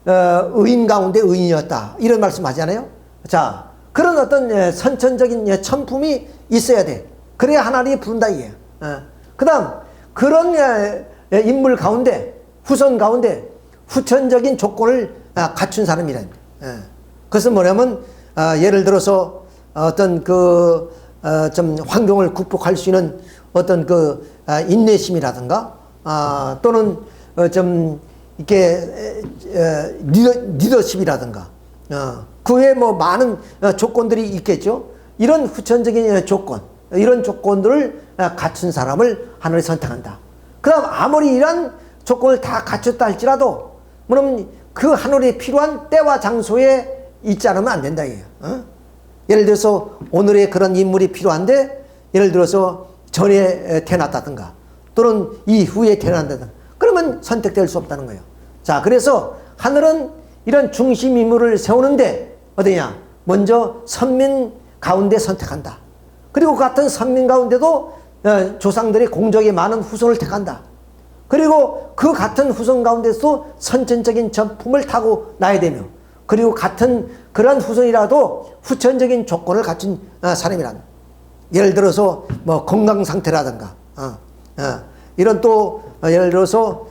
의인 가운데 의인이었다 이런 말씀 하잖아요. 자, 그런 어떤 선천적인 천품이 있어야 돼. 그래야 하나님이 부른다 이게요. 그 다음 그런 인물 가운데 후손 가운데 후천적인 조건을 갖춘 사람이란. 그것은 뭐냐면 예를 들어서 어떤 환경을 극복할 수 있는 어떤 인내심이라든가 또는 이렇게 리더십이라든가 그 외에 뭐 많은 조건들이 있겠죠. 이런 후천적인 조건, 이런 조건들을 갖춘 사람을 하늘이 선택한다. 그 다음 아무리 이런 조건을 다 갖췄다 할지라도 그럼 그 하늘에 필요한 때와 장소에 있지 않으면 안 된다 이게요. 예를 들어서 오늘의 그런 인물이 필요한데 예를 들어서 전에 태어났다든가 또는 이후에 태어난다든가 그러면 선택될 수 없다는 거예요. 자, 그래서 하늘은 이런 중심 인물을 세우는데 어디냐? 먼저 선민 가운데 선택한다. 그리고 그 같은 선민 가운데도 조상들의 공적이 많은 후손을 택한다. 그리고 그 같은 후손 가운데서 선천적인 전품을 타고 나야 되며 그리고 같은 그런 후손이라도 후천적인 조건을 갖춘 사람이란. 예를 들어서 뭐 건강 상태라든가 이런 또 예를 들어서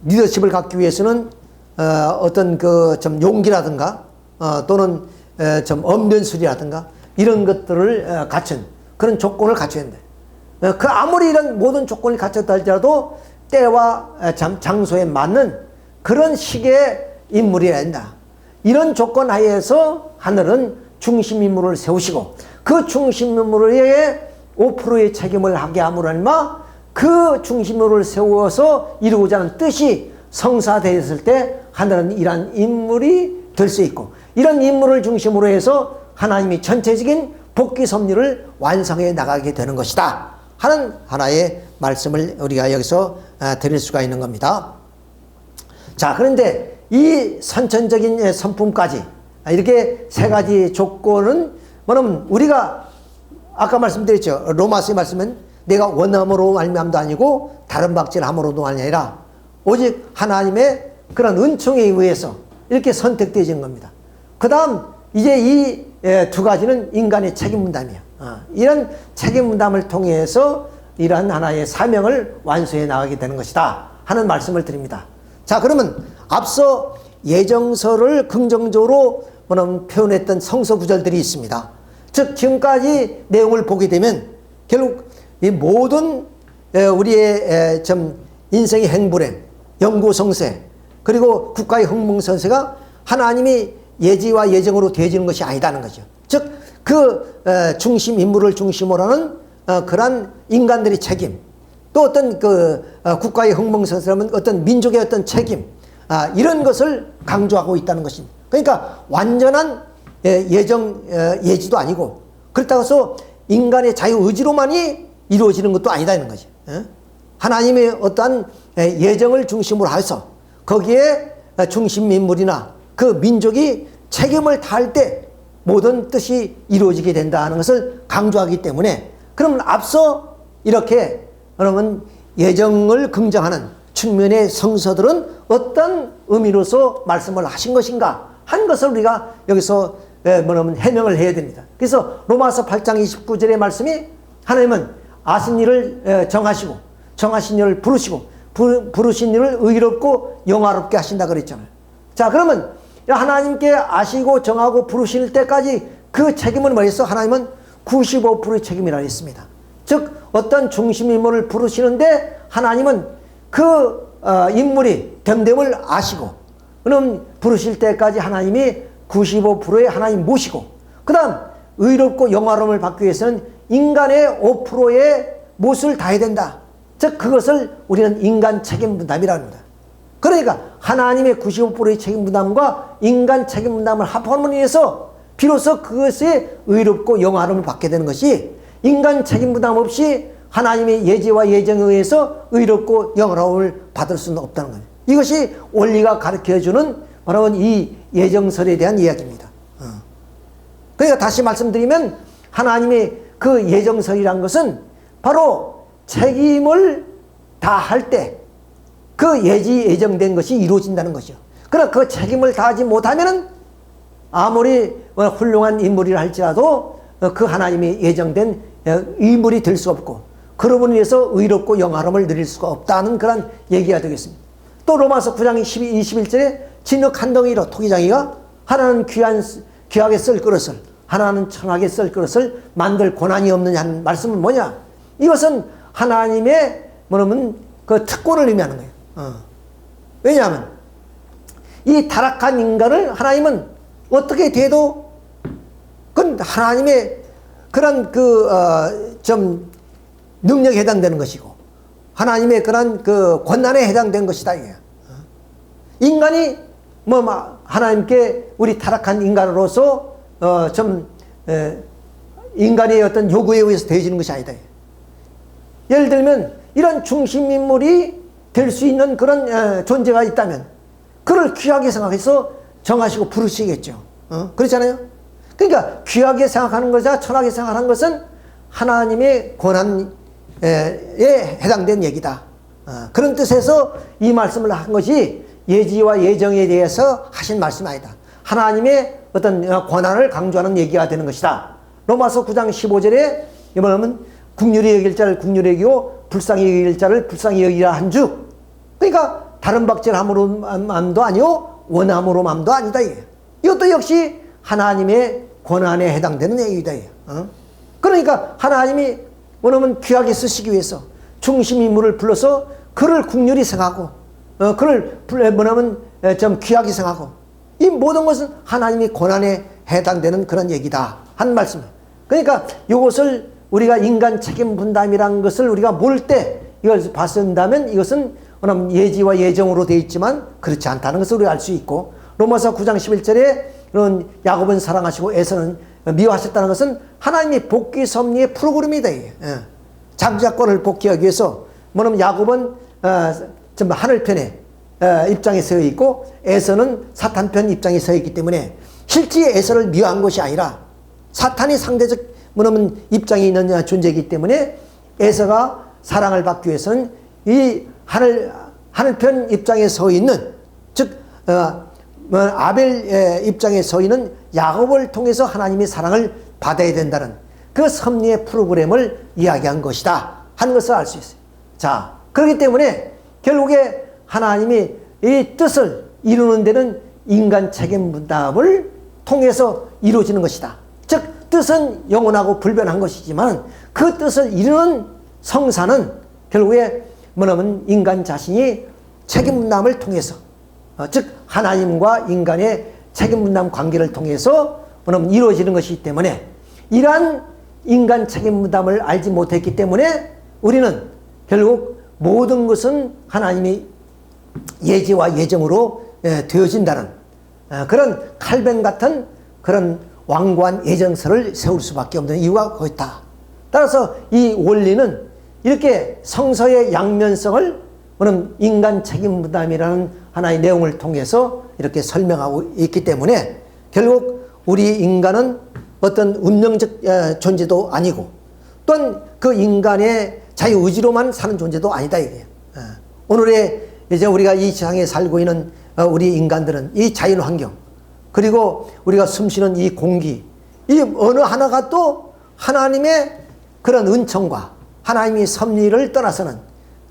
리더십을 갖기 위해서는 어떤 용기라든가 또는 언변술이라든가 이런 것들을 갖춘 그런 조건을 갖춰야 된다. 그 아무리 이런 모든 조건을 갖췄다 할지라도 때와 장소에 맞는 그런 식의 인물이어야 한다. 이런 조건 하에서 하늘은 중심 인물을 세우시고 그 중심 인물에게 5%의 책임을 하게 함으로 인하여 그 중심 인물을 세워서 이루고자 하는 뜻이 성사되었을 때 하늘은 이러한 인물이 될 수 있고 이런 인물을 중심으로 해서 하나님이 전체적인 복귀 섭리를 완성해 나가게 되는 것이다 하는 하나의 말씀을 우리가 여기서 드릴 수가 있는 겁니다. 자, 그런데 이 선천적인 선품까지 이렇게 세 가지 조건은 뭐냐면 우리가 아까 말씀드렸죠. 로마서의 말씀은 내가 원함으로 말미암도 아니고 다른 박질함으로도 아니라 오직 하나님의 그런 은총에 의해서 이렇게 선택되어진 겁니다. 그 다음 이제 이 두 가지는 인간의 책임 분담이야. 이런 책임 분담을 통해서 이러한 하나의 사명을 완수해 나가게 되는 것이다 하는 말씀을 드립니다. 자, 그러면 앞서 예정서를 긍정적으로 표현했던 성서 구절들이 있습니다. 즉 지금까지 내용을 보게 되면 결국 이 모든 우리의 인생의 행불행, 영구성쇠, 그리고 국가의 흥망성쇠가 하나님이 예지와 예정으로 되어지는 것이 아니다는 거죠. 즉 그 중심 인물을 중심으로 하는 그러한 인간들의 책임, 또 어떤 그 국가의 흥망성쇠라면 어떤 민족의 어떤 책임, 이런 것을 강조하고 있다는 것입니다. 그러니까 완전한 예지도 아니고 그렇다고 해서 인간의 자유의지로만이 이루어지는 것도 아니다는 거죠. 하나님의 어떠한 예정을 중심으로 해서 거기에 중심 인물이나 그 민족이 책임을 다할 때 모든 뜻이 이루어지게 된다는 것을 강조하기 때문에, 그러면 앞서 이렇게 그러면 예정을 긍정하는 측면의 성서들은 어떤 의미로서 말씀을 하신 것인가 한 것을 우리가 여기서 해명을 해야 됩니다. 그래서 로마서 8장 29절의 말씀이 하나님은 아신 일을 정하시고 정하신 일을 부르시고 부르신 일을 의롭고 영화롭게 하신다 그랬잖아요. 자, 그러면 하나님께 아시고 정하고 부르실 때까지 그 책임은 뭐였어? 하나님은 95%의 책임이라 했습니다. 즉 어떤 중심 인물을 부르시는데 하나님은 그 인물이 됨됨을 아시고, 그럼 부르실 때까지 하나님이 95%의 하나님 모시고, 그 다음 의롭고 영화로움을 받기 위해서는 인간의 5%의 몫을 다해야 된다. 즉 그것을 우리는 인간 책임 분담이라고 합니다. 그러니까 하나님의 95%의 책임 분담과 인간 책임 분담을 합함으로 인해서 비로소 그것이 의롭고 영화로움을 받게 되는 것이, 인간 책임 부담 없이 하나님의 예지와 예정에 의해서 의롭고 영화로움을 받을 수는 없다는 거예요. 이것이 원리가 가르쳐주는 바로 이 예정설에 대한 이야기입니다. 그러니까 다시 말씀드리면 하나님의 그 예정설이란 것은 바로 책임을 다할 때 그 예정된 것이 이루어진다는 것이죠. 그러나 그 책임을 다하지 못하면은 아무리 훌륭한 인물이라 할지라도 그 하나님이 예정된 인물이 될 수 없고, 그러므로 인해서 의롭고 영화로움을 누릴 수가 없다는 그런 얘기가 되겠습니다. 또 로마서 9장 21절에 진흙 한 덩이로 토기장이가 하나는 귀하게 쓸 그릇을, 하나는 천하게 쓸 그릇을 만들 권한이 없느냐는 말씀은 뭐냐? 이것은 하나님의 그 특권을 의미하는 거예요. 왜냐하면 이 타락한 인간을 하나님은 어떻게 돼도 그건 하나님의 그런 능력에 해당되는 것이고 하나님의 그런 그 권한에 해당된 것이다 이게. 인간이 하나님께 우리 타락한 인간으로서 인간의 어떤 요구에 의해서 되어지는 것이 아니다. 예를 들면 이런 중심 인물이 될 수 있는 그런 존재가 있다면 그를 귀하게 생각해서 정하시고 부르시겠죠. 그렇잖아요. 그러니까 귀하게 생각하는 것이나 천하게 생각하는 것은 하나님의 권한에 해당된 얘기다. 그런 뜻에서 이 말씀을 한 것이 예지와 예정에 대해서 하신 말씀이 아니다. 하나님의 어떤 권한을 강조하는 얘기가 되는 것이다. 로마서 9장 15절에 이번에는 긍휼히 여길 자를 긍휼히 여기고 불쌍히 여길 자를 불쌍히 여기라 한즉, 그러니까 다른 박질함으로 마음도 아니요 원함으로 마음도 아니다. 이것도 역시 하나님의 권한에 해당되는 얘기다. 그러니까 하나님이 뭐냐면 귀하게 쓰시기 위해서 중심 인물을 불러서 그를 긍휼히 생각하고 그를 뭐냐면 좀 귀하게 생각하고, 이 모든 것은 하나님의 권한에 해당되는 그런 얘기다 한 말씀이에요. 그러니까 이것을 우리가 인간 책임 분담이라는 것을 우리가 모를 때 이걸 봤는다면 이것은 예지와 예정으로 되어 있지만 그렇지 않다는 것을 우리가 알 수 있고, 로마서 9장 11절에 그런 야곱은 사랑하시고 에서는 미워하셨다는 것은 하나님의 복귀 섭리의 프로그램이다. 장자권을 복귀하기 위해서 뭐냐면 야곱은 하늘편에 입장에 서 있고 에서는 사탄편 입장에 서 있기 때문에 실제 에서를 미워한 것이 아니라 사탄이 상대적 뭐냐면 입장에 있는 존재이기 때문에 에서가 사랑을 받기 위해서는 이 하늘편 입장에 서 있는, 즉 아벨 입장에 서 있는 야곱을 통해서 하나님의 사랑을 받아야 된다는 그 섭리의 프로그램을 이야기한 것이다 하는 것을 알 수 있어요. 자, 그렇기 때문에 결국에 하나님이 이 뜻을 이루는 데는 인간 책임 분담을 통해서 이루어지는 것이다. 즉 뜻은 영원하고 불변한 것이지만 그 뜻을 이루는 성사는 결국에 뭐냐면 인간 자신이 책임 분담을 통해서, 즉 하나님과 인간의 책임 분담 관계를 통해서 뭐냐면 이루어지는 것이기 때문에, 이러한 인간 책임 분담을 알지 못했기 때문에 우리는 결국 모든 것은 하나님의 예지와 예정으로 되어진다는 그런 칼뱅 같은 그런 완고한 예정설을 세울 수밖에 없는 이유가 거기 있다. 따라서 이 원리는 이렇게 성서의 양면성을 인간 책임 부담이라는 하나의 내용을 통해서 이렇게 설명하고 있기 때문에 결국 우리 인간은 어떤 운명적 존재도 아니고 또한 그 인간의 자유의지로만 사는 존재도 아니다 이거예요. 오늘의 이제 우리가 이 세상에 살고 있는 우리 인간들은 이 자연 환경, 그리고 우리가 숨쉬는 이 공기, 이 어느 하나가 또 하나님의 그런 은총과 하나님의 섭리를 떠나서는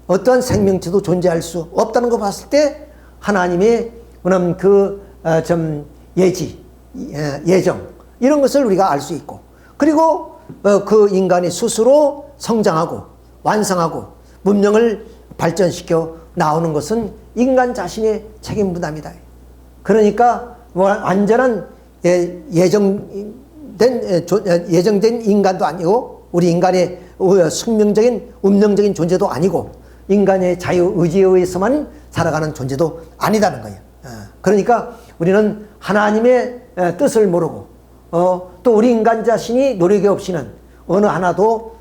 어떠한 생명체도 존재할 수 없다는 거 봤을 때 하나님의 예지, 예정 이런 것을 우리가 알 수 있고, 그리고 그 인간이 스스로 성장하고 완성하고 문명을 발전시켜 나오는 것은 인간 자신의 책임 부담이다. 그러니까 완전한 예정된 인간도 아니고 우리 인간의 숙명적인 운명적인 존재도 아니고 인간의 자유의지에 의해서만 살아가는 존재도 아니다는 거예요. 그러니까 우리는 하나님의 뜻을 모르고 또 우리 인간 자신이 노력이 없이는 어느 하나도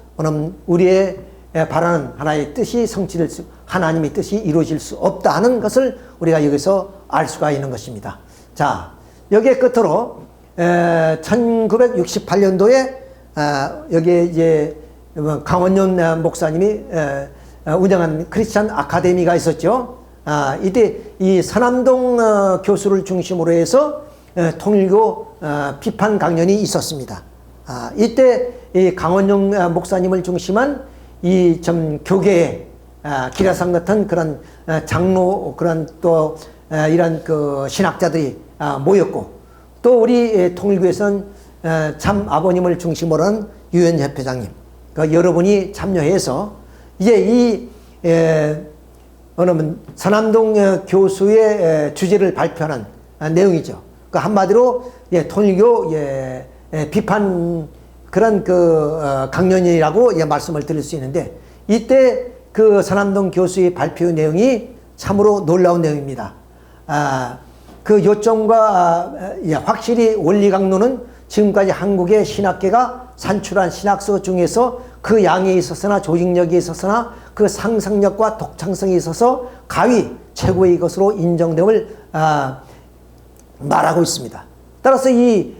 우리의 바라는 하나의 뜻이 성취될 수, 하나님의 뜻이 이루어질 수 없다 하는 것을 우리가 여기서 알 수가 있는 것입니다. 자, 여기에 끝으로 1968년도에 여기에 이제 강원윤 목사님이 운영한 크리스찬 아카데미가 있었죠. 이때 이 서남동 교수를 중심으로 해서 통일교 비판 강연이 있었습니다. 이때 이 강원영 목사님을 중심한 이 교계의 기라상 같은 그런 장로, 그런 또 이런 그 신학자들이 모였고, 또 우리 통일교에서는 참 아버님을 중심으로 한 유현협 회장님, 그 여러분이 참여해서 이제 이 서남동 교수의 주제를 발표하는 내용이죠. 그 한마디로 통일교 비판 그런 강연이라고 말씀을 드릴 수 있는데, 이때 그 서남동 교수의 발표 내용이 참으로 놀라운 내용입니다. 그 요점과 확실히 원리 강론은 지금까지 한국의 신학계가 산출한 신학서 중에서 그 양에 있어서나 조직력에 있어서나 그 상상력과 독창성에 있어서 가위 최고의 것으로 인정됨을 말하고 있습니다. 따라서 이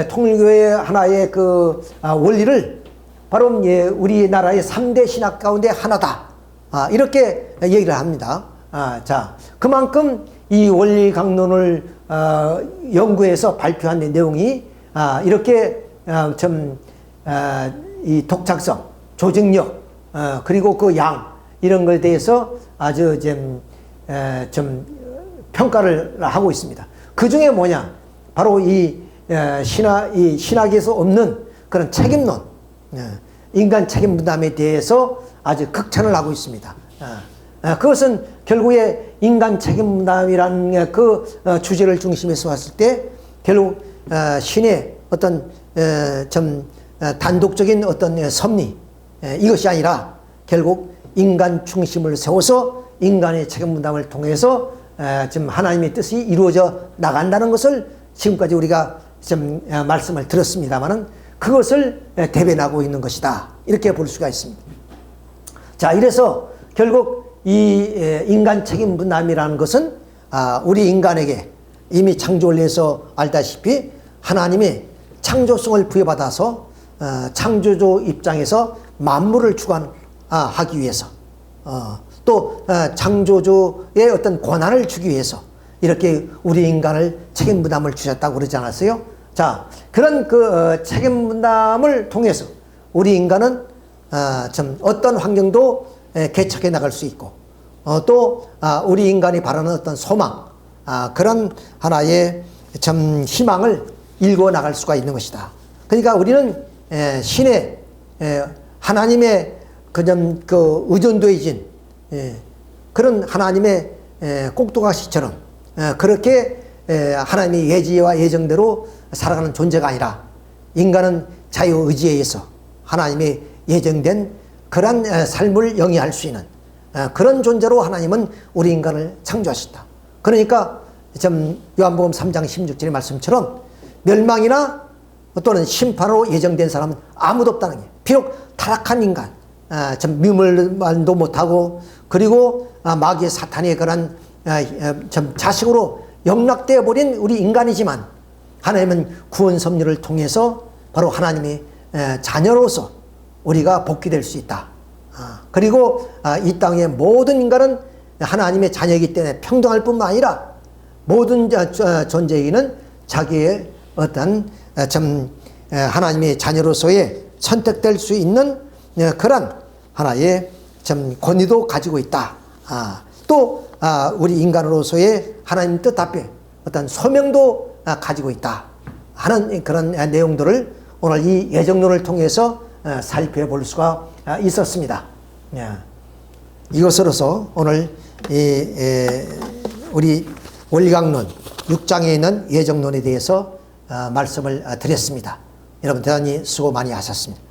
통일교의 하나의 그 원리를 바로 우리나라의 3대 신학 가운데 하나다, 이렇게 얘기를 합니다. 자, 그만큼 이 원리 강론을 연구해서 발표한 내용이 이렇게 이 독창성, 조직력, 그리고 그 양 이런 것에 대해서 아주 평가를 하고 있습니다. 그 중에 뭐냐? 바로 이 신학에서 없는 그런 책임론, 인간 책임 부담에 대해서 아주 극찬을 하고 있습니다. 그것은 결국에 인간 책임 부담이라는 그 주제를 중심에서 봤을 때 결국 신의 어떤 단독적인 어떤 섭리, 이것이 아니라 결국 인간 중심을 세워서 인간의 책임 부담을 통해서 지금 하나님의 뜻이 이루어져 나간다는 것을 지금까지 우리가 말씀을 들었습니다만은 그것을 대변하고 있는 것이다, 이렇게 볼 수가 있습니다. 자, 이래서 결국 이 인간 책임 분담이라는 것은 우리 인간에게 이미 창조원리에서 알다시피 하나님이 창조성을 부여받아서 창조주 입장에서 만물을 주관 하기 위해서 또 창조주의 어떤 권한을 주기 위해서 이렇게 우리 인간을 책임 부담을 주셨다고 그러지 않았어요? 자, 그런 그 책임 부담을 통해서 우리 인간은 좀 어떤 환경도 개척해 나갈 수 있고 또 우리 인간이 바라는 어떤 소망 그런 하나의 참 희망을 일궈 나갈 수가 있는 것이다. 그러니까 우리는 신의 하나님의 그냥 그 의존도해진 그런 하나님의 꼭두각시처럼 그렇게 하나님의 예지와 예정대로 살아가는 존재가 아니라 인간은 자유의지에 의해서 하나님의 예정된 그런 삶을 영위할 수 있는 그런 존재로 하나님은 우리 인간을 창조하셨다. 그러니까 좀 요한복음 3장 16절의 말씀처럼 멸망이나 또는 심판으로 예정된 사람은 아무도 없다는 게, 비록 타락한 인간, 좀 미물만도 못하고 그리고 마귀의 사탄의 그런 좀 자식으로 영락되어 버린 우리 인간이지만 하나님은 구원 섭리를 통해서 바로 하나님의 자녀로서 우리가 복귀될 수 있다. 그리고 이 땅의 모든 인간은 하나님의 자녀이기 때문에 평등할 뿐만 아니라 모든 존재에게는 자기의 어떤 참 하나님의 자녀로서의 선택될 수 있는 그런 하나의 참 권위도 가지고 있다. 또 우리 인간으로서의 하나님 뜻 앞에 어떤 소명도 가지고 있다 하는 그런 내용들을 오늘 이 예정론을 통해서 살펴볼 수가 있었습니다. 이것으로서 오늘 우리 월강론 6장에 있는 예정론에 대해서 말씀을 드렸습니다. 여러분 대단히 수고 많이 하셨습니다.